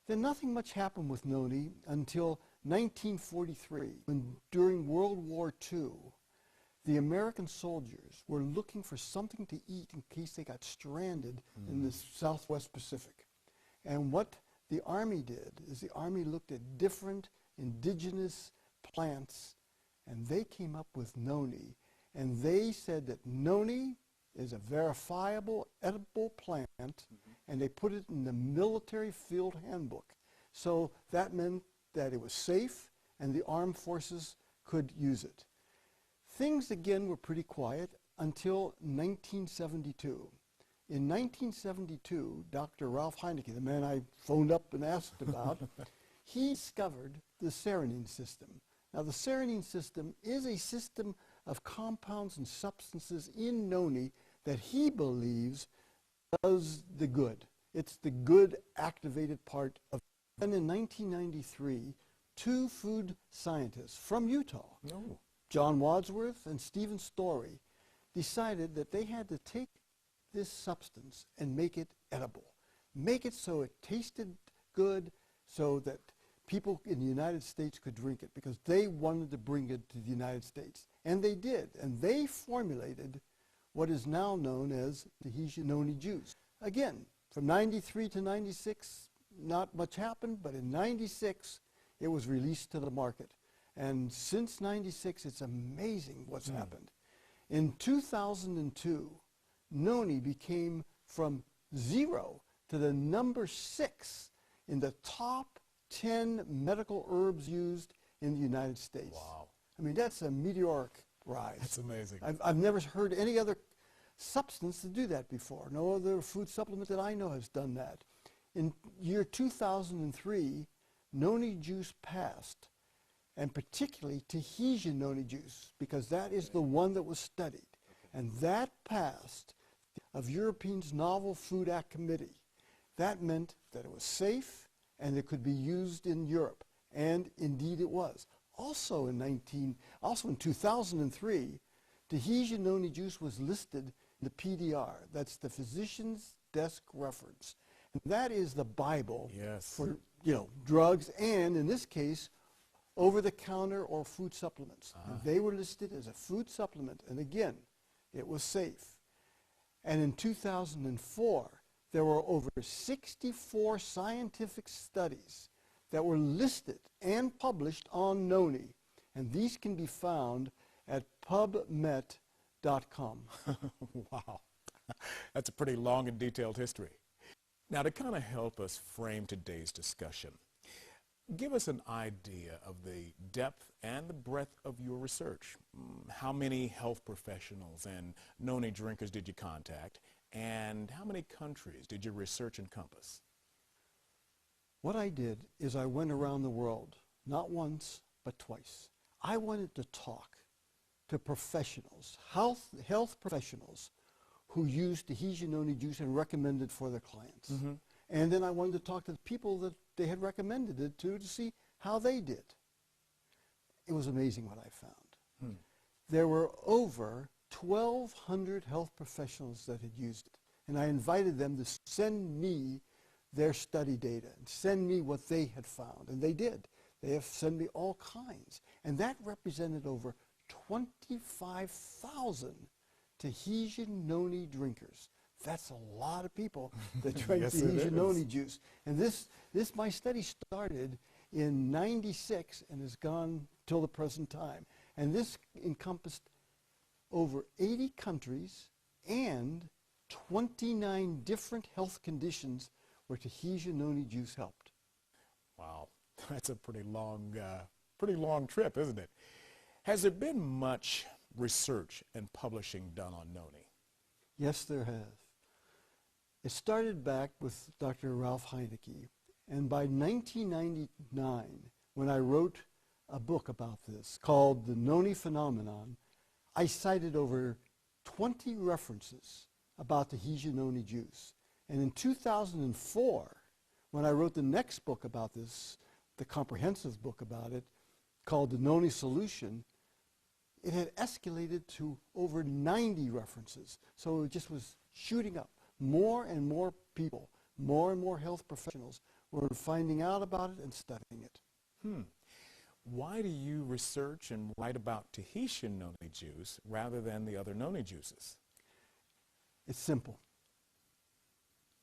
Then nothing much happened with Noni until 1943, when during World War II, the American soldiers were looking for something to eat in case they got stranded in the Southwest Pacific. And what the Army did is the Army looked at different indigenous plants, and they came up with Noni. And they said that Noni is a verifiable, edible plant, and they put it in the military field handbook. So that meant that it was safe, and the armed forces could use it. Things, again, were pretty quiet until 1972. In 1972, Dr. Ralph Heineke, the man I phoned up and asked about, he discovered the serenine system. Now, the serenine system is a system of compounds and substances in Noni that he believes does the good. It's the good activated part of it. And in 1993, two food scientists from Utah, John Wadsworth and Stephen Story, decided that they had to take this substance and make it edible. Make it so it tasted good, so that people in the United States could drink it, because they wanted to bring it to the United States. And they did. And they formulated what is now known as Tahitian Noni juice. Again, from 93 to 96, not much happened, but in 96, it was released to the market. And since 96, it's amazing what's happened. In 2002, Noni became from 0 to the number 6 in the top 10 medical herbs used in the United States. Wow. I mean, that's a meteoric rise. That's amazing. I've never heard any other substance to do that before. No other food supplement that I know has done that. In year 2003, Noni juice passed, and particularly Tahitian Noni juice, because that is the one that was studied. And that passed of Europeans' Novel Food Act Committee. That meant that it was safe and it could be used in Europe, and indeed it was. Also in 2003, Tahitian Noni juice was listed in the PDR. That's the Physician's Desk Reference. And that is the Bible for drugs, and in this case, over-the-counter or food supplements. And they were listed as a food supplement, and again, it was safe. And in 2004, there were over 64 scientific studies that were listed and published on Noni, and these can be found at pubmet.com. Wow. That's a pretty long and detailed history. Now, to kind of help us frame today's discussion, give us an idea of the depth and the breadth of your research. How many health professionals and Noni drinkers did you contact, and how many countries did your research encompass? What I did is I went around the world, not once, but twice. I wanted to talk to professionals, health professionals, who used Tahitian Noni juice and recommended for their clients. And then I wanted to talk to the people that they had recommended it to see how they did. It was amazing what I found. There were over 1,200 health professionals that had used it. And I invited them to send me their study data and send me what they had found. And they did. They have sent me all kinds. And that represented over 25,000 Tahitian Noni drinkers. That's a lot of people that drank Tahitian Noni juice. And my study started in 96 and has gone till the present time. And this encompassed over 80 countries and 29 different health conditions where Tahitian Noni juice helped. Wow, that's a pretty long trip, isn't it? Has there been much research and publishing done on Noni? Yes, there has. It started back with Dr. Ralph Heineke, and by 1999, when I wrote a book about this called The Noni Phenomenon, I cited over 20 references about Tahitian Noni juice. And in 2004, when I wrote the next book about this, the comprehensive book about it, called The Noni Solution, it had escalated to over 90 references. So it just was shooting up. More and more people, more and more health professionals were finding out about it and studying it. Why do you research and write about Tahitian noni juice rather than the other noni juices? It's simple.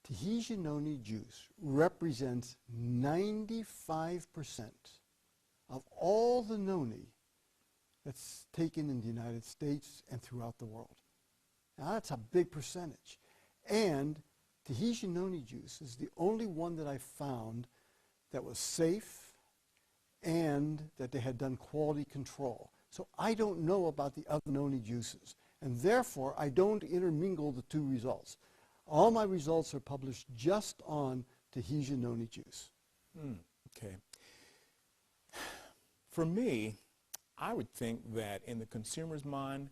Tahitian noni juice represents 95% of all the noni that's taken in the United States and throughout the world. Now that's a big percentage. And Tahitian noni juice is the only one that I found that was safe and that they had done quality control. So I don't know about the other noni juices, and therefore I don't intermingle the two results. All my results are published just on Tahitian noni juice. Okay. For me, I would think that in the consumer's mind,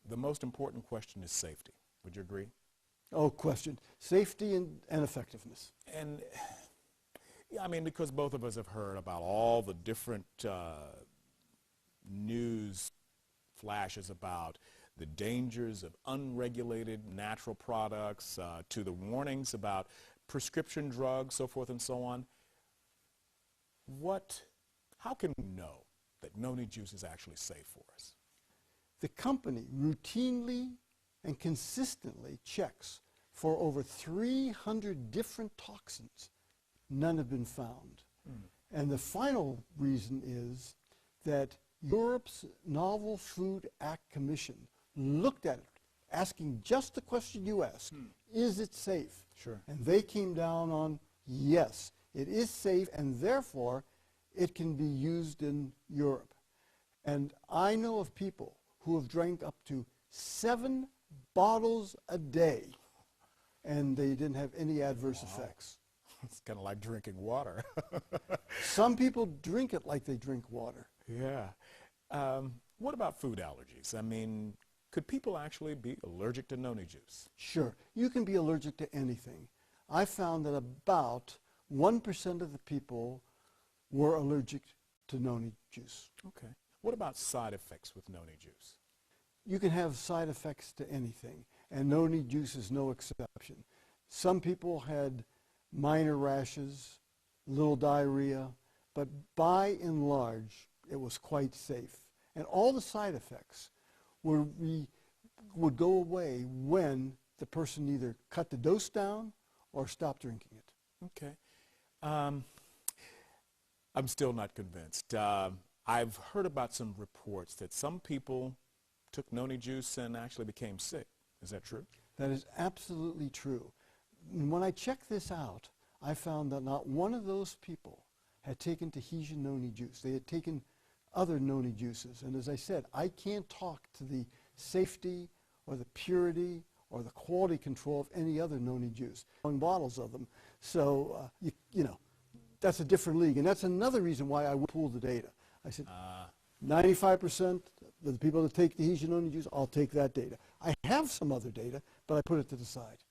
the most important question is safety. Would you agree? Oh, question. Safety and effectiveness. And, yeah, I mean, because both of us have heard about all the different news flashes about the dangers of unregulated natural products, to the warnings about prescription drugs, so forth and so on. How can we know that noni juice is actually safe for us? The company routinely and consistently checks for over 300 different toxins. None have been found. And the final reason is that Europe's Novel Food Act Commission looked at it, asking just the question you asked, is it safe? Sure. And they came down on, yes, it is safe, and therefore it can be used in Europe. And I know of people who have drank up to 7 bottles a day, and they didn't have any adverse effects. It's kind of like drinking water. Some people drink it like they drink water. Yeah. What about food allergies? I mean, could people actually be allergic to noni juice? Sure. You can be allergic to anything. I found that about 1% of the people were allergic to noni juice. Okay. What about side effects with noni juice? You can have side effects to anything, and noni juice is no exception. Some people had minor rashes, little diarrhea, but by and large, it was quite safe. And all the side effects would go away when the person either cut the dose down or stopped drinking it. Okay. I'm still not convinced. I've heard about some reports that some people took noni juice and actually became sick. Is that true? That is absolutely true. And when I checked this out, I found that not one of those people had taken Tahitian noni juice. They had taken other noni juices. And as I said, I can't talk to the safety or the purity or the quality control of any other noni juice. Bottles of them. So, you know, that's a different league. And that's another reason why I would pool the data. I said, 95% of the people that take Tahitian noni juice, I'll take that data. I have some other data, but I put it to the side.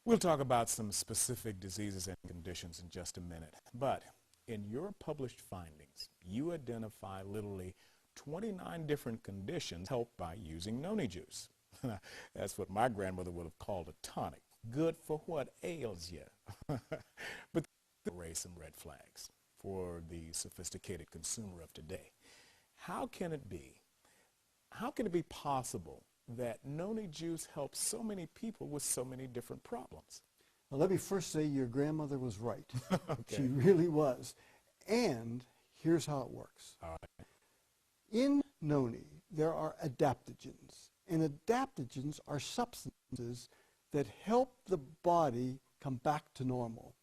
We'll talk about some specific diseases and conditions in just a minute. But in your published findings, you identify literally 29 different conditions helped by using noni juice. That's what my grandmother would have called a tonic. Good for what ails you. But there raise some red flags for the sophisticated consumer of today. How can it be possible that noni juice helps so many people with so many different problems? Well, let me first say your grandmother was right. Okay. She really was. And here's how it works. All right. In noni, there are adaptogens. And adaptogens are substances that help the body come back to normal.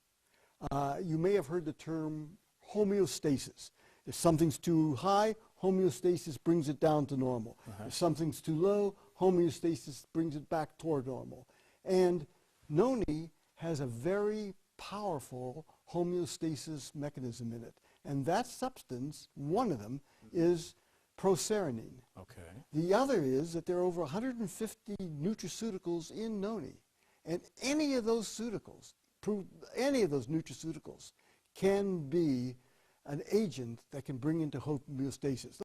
You may have heard the term homeostasis. If something's too high, homeostasis brings it down to normal. If something's too low, homeostasis brings it back toward normal. And noni has a very powerful homeostasis mechanism in it. And that substance, one of them, is proserpine. Okay. The other is that there are over 150 nutraceuticals in noni. And any of those nutraceuticals can be an agent that can bring into homeostasis.